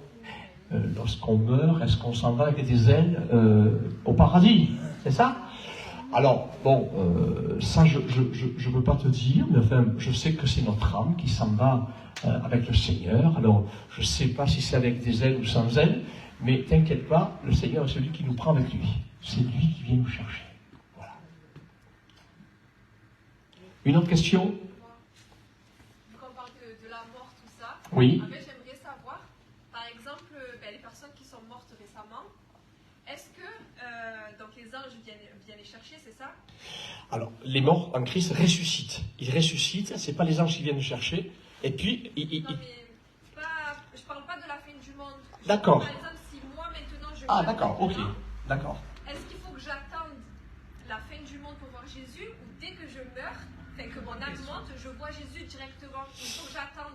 lorsqu'on meurt, est-ce qu'on s'en va avec des ailes au paradis? C'est ça? Alors, bon, ça je ne peux pas te dire, mais enfin, je sais que c'est notre âme qui s'en va avec le Seigneur. Alors, je ne sais pas si c'est avec des ailes ou sans ailes, mais t'inquiète pas, le Seigneur est celui qui nous prend avec lui. C'est lui qui vient nous chercher. Voilà. Une autre question? Quand on parle de la mort, tout ça, Oui. en fait, j'aimerais savoir, par exemple, les personnes qui sont mortes récemment, est-ce que donc les anges viennent les chercher, c'est ça? Alors, les morts en Christ ressuscitent. Ils ressuscitent, ce n'est pas les anges qui viennent nous chercher. Et puis, Non, mais je parle pas de la fin du monde. D'accord. Par exemple, si moi maintenant je Ah, meurs d'accord, ok. maintenant, D'accord. est-ce qu'il faut que j'attende la fin du monde pour voir Jésus, ou dès que je meurs, que mon âme monte, je vois Jésus directement? Il faut que j'attende.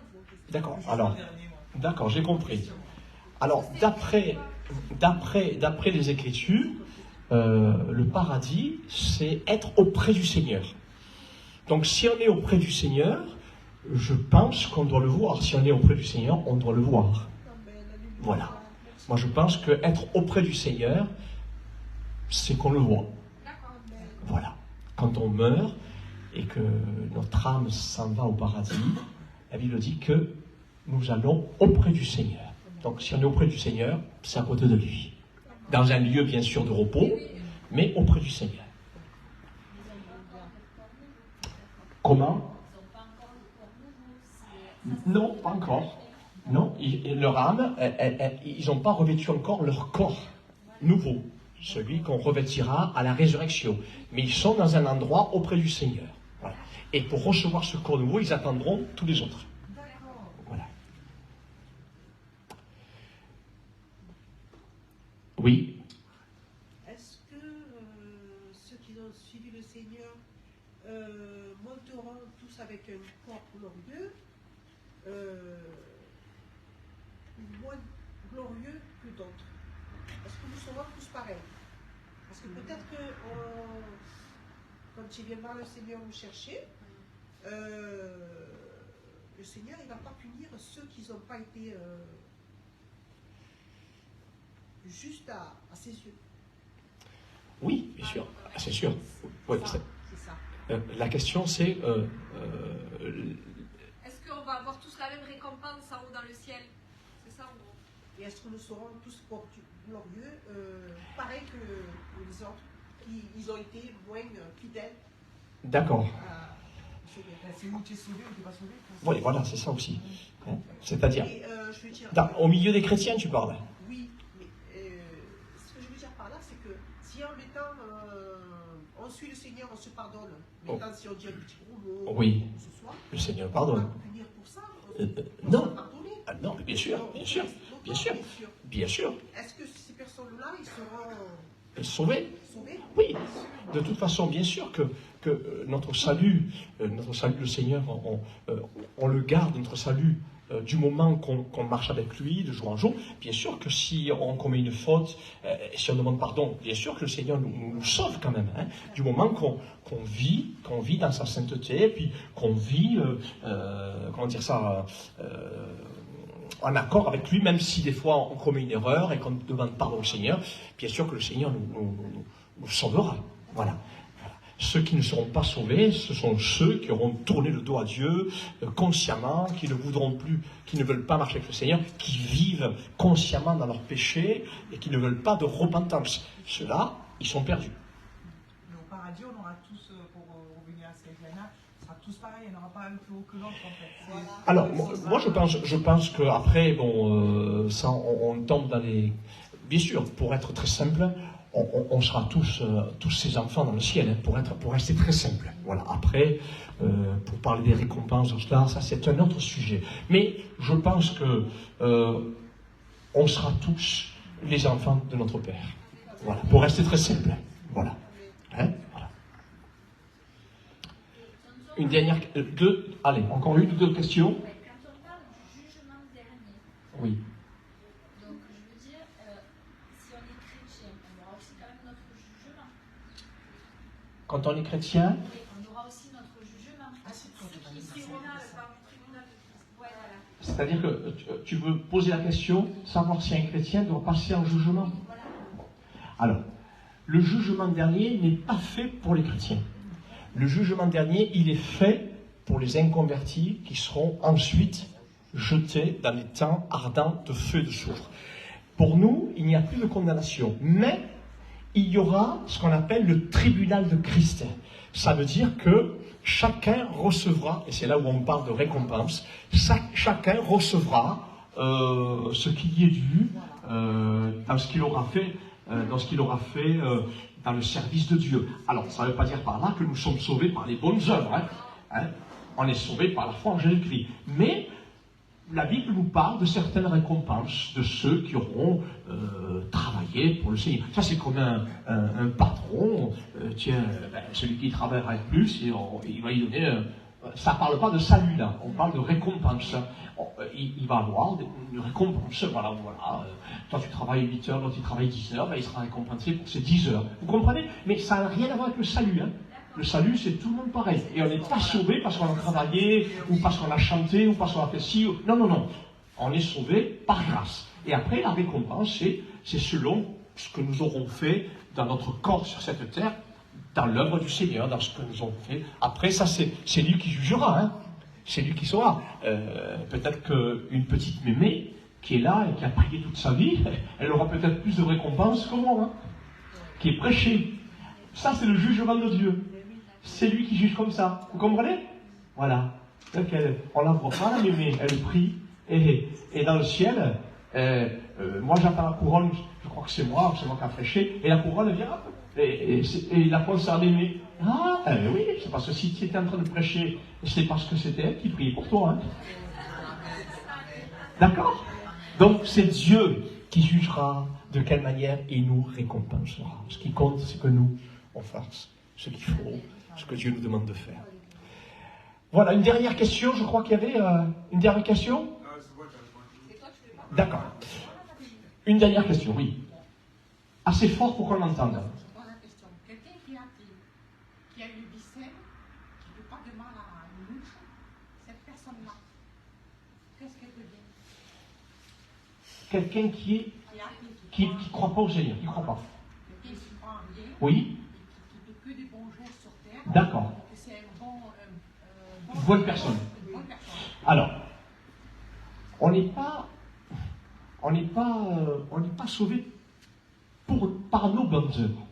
D'accord. Alors, d'accord, j'ai compris. Alors, d'après les Écritures, le paradis, c'est être auprès du Seigneur. Donc, si on est auprès du Seigneur, je pense qu'on doit le voir. Si on est auprès du Seigneur, on doit le voir. Voilà. Moi, je pense qu'être auprès du Seigneur, c'est qu'on le voit. Voilà. Quand on meurt et que notre âme s'en va au paradis, la Bible dit que nous allons auprès du Seigneur. Donc, si on est auprès du Seigneur, c'est à côté de lui. Dans un lieu, bien sûr, de repos, mais auprès du Seigneur. Comment? Non, pas encore. Non, leur âme, ils n'ont pas revêtu encore leur corps nouveau, celui qu'on revêtira à la résurrection. Mais ils sont dans un endroit auprès du Seigneur. Voilà. Et pour recevoir ce corps nouveau, ils attendront tous les autres. Voilà. Oui. Est-ce que ceux qui ont suivi le Seigneur monteront tous avec un corps glorieux, moins glorieux que d'autres? Est-ce que nous serons tous pareils? Parce que peut-être que quand il viendra le Seigneur nous chercher, le Seigneur il ne va pas punir ceux qui n'ont pas été juste à ses yeux. Oui, bien sûr, c'est sûr. Oui, C'est ça. la question c'est... Est-ce qu'on va avoir tous la même récompense en haut dans le ciel? C'est ça en gros. Et est-ce que nous serons tous glorieux, pareil que les autres, qui ils ont été moins fidèles D'accord. C'est où tu es sauvé ou tu n'es pas sauvé? Oui, voilà, c'est ça aussi. Hein, c'est-à-dire, Et, je veux dire, au milieu des chrétiens, tu parles. oui, mais ce que je veux dire par là, c'est que si si en mettant, on suit le Seigneur, on se pardonne. Oh. Maintenant, si on dit un petit gros mot, Oui, ce soir, le Seigneur on pardonne. va punir pour ça. On Non. va pardonner. Ah non, mais bien sûr, Donc, bien sûr, donc, bien sûr, bien sûr. Est-ce que ces personnes-là, ils seront Sauvé. sauvés? Oui, de toute façon, bien sûr que notre salut, le Seigneur, on le garde, notre salut, du moment qu'on marche avec lui, de jour en jour. Bien sûr que si on commet une faute, si on demande pardon, bien sûr que le Seigneur nous sauve quand même, hein, du moment qu'on vit dans sa sainteté, puis qu'on vit, comment dire ça, en accord avec lui, même si des fois on commet une erreur et qu'on demande pardon au Seigneur, bien sûr que le Seigneur nous sauvera. Voilà. Ceux qui ne seront pas sauvés, ce sont ceux qui auront tourné le dos à Dieu consciemment, qui ne voudront plus, qui ne veulent pas marcher avec le Seigneur, qui vivent consciemment dans leurs péchés et qui ne veulent pas de repentance. Ceux-là, ils sont perdus. Mais au paradis, on aura tous, pour revenir à ce qu'Eliana, on sera tous pareils, il n'y en aura pas un plus haut que l'autre en fait. Voilà. Alors, moi je pense qu'après, bon, ça, on tombe dans les... Bien sûr, pour être très simple, on sera tous ces enfants dans le ciel, hein, pour rester très simple. Voilà. Après, pour parler des récompenses, ça c'est un autre sujet. Mais je pense que on sera tous les enfants de notre Père. Voilà. Pour rester très simple. Voilà. Hein, voilà. Une dernière, allez, encore une ou deux questions. Quand on parle du jugement dernier. Oui. Donc je veux dire, si on est chrétien, on aura aussi quand même notre jugement. Quand on est chrétien, Oui, on aura aussi notre jugement. Ouais, voilà. c'est-à-dire que tu veux poser la question, savoir si un chrétien doit passer en jugement. Voilà. Alors, le jugement dernier n'est pas fait pour les chrétiens. Le jugement dernier, il est fait pour les inconvertis qui seront ensuite jetés dans les temps ardents de feu et de soufre. Pour nous, il n'y a plus de condamnation, mais il y aura ce qu'on appelle le tribunal de Christ. Ça veut dire que chacun recevra, et c'est là où on parle de récompense, chacun recevra ce qui lui est dû dans ce qu'il aura fait, dans le service de Dieu. Alors, ça ne veut pas dire par là que nous sommes sauvés par les bonnes œuvres. Hein. On est sauvés par la foi en Jésus-Christ. Mais la Bible nous parle de certaines récompenses de ceux qui auront travaillé pour le Seigneur. Ça, c'est comme un patron. Celui qui travaillera le plus, il va y donner... ça ne parle pas de salut, là. On parle de récompense. Il va avoir une récompense. Voilà. Toi, tu travailles 8 heures, l'autre, il travaille 10 heures. Il sera récompensé pour ces 10 heures. Vous comprenez? Mais ça n'a rien à voir avec le salut. Hein. Le salut, c'est tout le monde pareil. Et on n'est pas sauvé parce qu'on a travaillé, ou parce qu'on a chanté, ou parce qu'on a fait ci. Non. On est sauvé par grâce. Et après, la récompense, c'est selon ce que nous aurons fait dans notre corps sur cette terre, dans l'œuvre du Seigneur, dans ce que nous avons fait. Après, ça, c'est lui qui jugera. Hein. C'est lui qui saura. Peut-être qu'une petite mémé qui est là et qui a prié toute sa vie, elle aura peut-être plus de récompenses que moi, hein, qui est prêché. Ça, c'est le jugement de Dieu. C'est lui qui juge comme ça. Vous comprenez? Voilà. Donc, on la voit pas, la mémé. Elle prie. Et dans le ciel, moi, j'attends la couronne. Je crois que c'est moi qui a prêché. Et la couronne vient. Et la concerne l'aimer. Ah, oui, c'est parce que si tu étais en train de prêcher, c'est parce que c'était elle qui priait pour toi. Hein. D'accord? Donc, c'est Dieu qui jugera de quelle manière il nous récompensera. Ce qui compte, c'est que nous, on fasse ce qu'il faut, ce que Dieu nous demande de faire. Voilà, une dernière question. Je crois qu'il y avait une dernière question. D'accord. Une dernière question, oui. Assez fort pour qu'on l'entende. Quelqu'un qui est athée, qui a une vicème, qui ne veut pas de mal à une louche, cette personne-là, qu'est-ce qu'elle peut dire? Quelqu'un qui ne croit pas au Seigneur, qui ne croit pas. Quelqu'un qui croit en Dieu, Oui. qui ne fait que des bons gestes sur terre. D'accord. Que c'est un bonne personne. Alors, on n'est pas sauvé par nos bonnes œuvres.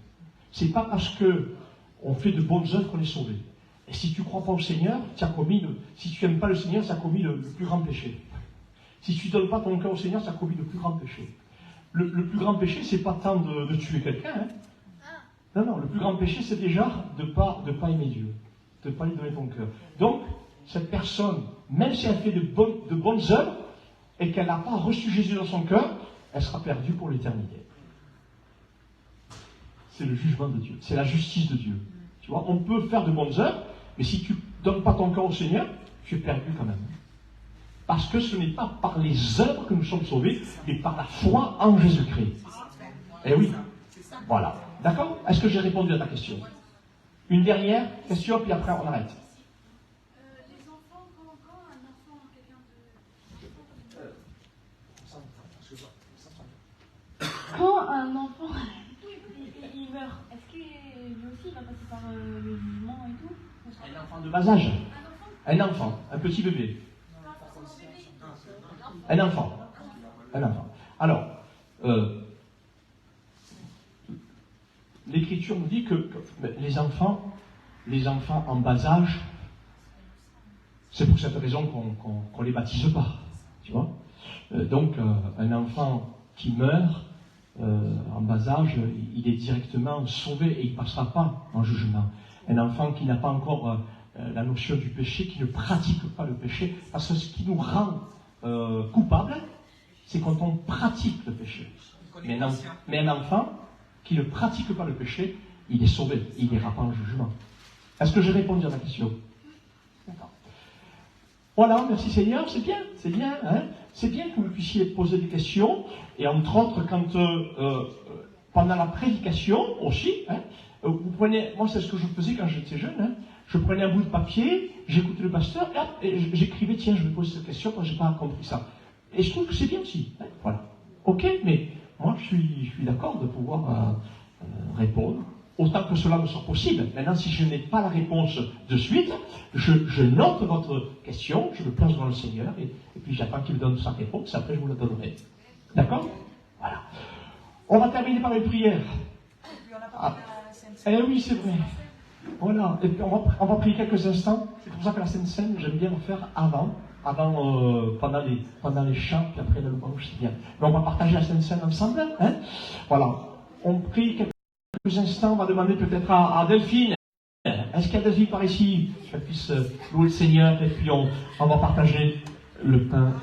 C'est pas parce que on fait de bonnes œuvres qu'on est sauvé. Et si tu ne crois pas au Seigneur, si tu n'aimes pas le Seigneur, tu as commis le plus grand péché. Si tu ne donnes pas ton cœur au Seigneur, tu as commis le plus grand péché. Le plus grand péché, c'est pas tant de tuer quelqu'un. Hein. Non, non, le plus grand péché, c'est déjà de pas aimer Dieu, de ne pas lui donner ton cœur. Donc, cette personne, même si elle fait de bonnes œuvres, et qu'elle n'a pas reçu Jésus dans son cœur, elle sera perdue pour l'éternité. C'est le jugement de Dieu, c'est la justice de Dieu. Tu vois, on peut faire de bonnes œuvres, mais si tu ne donnes pas ton cœur au Seigneur, tu es perdu quand même. Parce que ce n'est pas par les œuvres que nous sommes sauvés, mais par la foi en Jésus-Christ. Eh oui, voilà. D'accord? Est-ce que j'ai répondu à ta question? Une dernière question, puis après on arrête. Les enfants, quand un enfant, quelqu'un de... Quand un enfant, il meurt, est-ce que lui aussi il va passer par le jugement et tout? Un enfant de bas âge. Un enfant, un petit bébé. Un enfant. Un enfant. Alors, l'Écriture nous dit que les enfants en bas âge, c'est pour cette raison qu'on les baptise pas. Tu vois? Donc, un enfant qui meurt en bas âge, il est directement sauvé et il ne passera pas en jugement. Un enfant qui n'a pas encore la notion du péché, qui ne pratique pas le péché, parce que ce qui nous rend coupables, c'est quand on pratique le péché. Mais un enfant qui ne pratique pas le péché, il est sauvé, il n'ira pas en jugement. Est-ce que j'ai répondu à la question? D'accord. Voilà, merci Seigneur, c'est bien, hein? C'est bien que vous puissiez poser des questions, et entre autres, quand pendant la prédication aussi, hein, vous prenez, moi c'est ce que je faisais quand j'étais jeune, hein, je prenais un bout de papier, j'écoutais le pasteur, et hop, et j'écrivais, tiens, je vais poser cette question quand je n'ai pas compris ça. Et je trouve que c'est bien aussi, hein, voilà. Ok, mais moi je suis d'accord de pouvoir répondre, autant que cela me soit possible. Maintenant, si je n'ai pas la réponse de suite, je note votre question, je le place devant le Seigneur, et puis j'attends qu'il me donne sa réponse, après je vous la donnerai. D'accord? Voilà. On va terminer par une prière. Eh oui, c'est vrai. Voilà. Et puis on va prier quelques instants. C'est pour ça que la Sainte Seine, j'aime bien le faire pendant les chants, puis après la louange, c'est bien. Mais on va partager la Sainte Seine ensemble. Hein? Voilà. On prie quelques instants, on va demander peut-être à Delphine. Est-ce qu'il y a Delphine par ici? Qu'elle puisse louer le Seigneur, et puis on va partager le pain.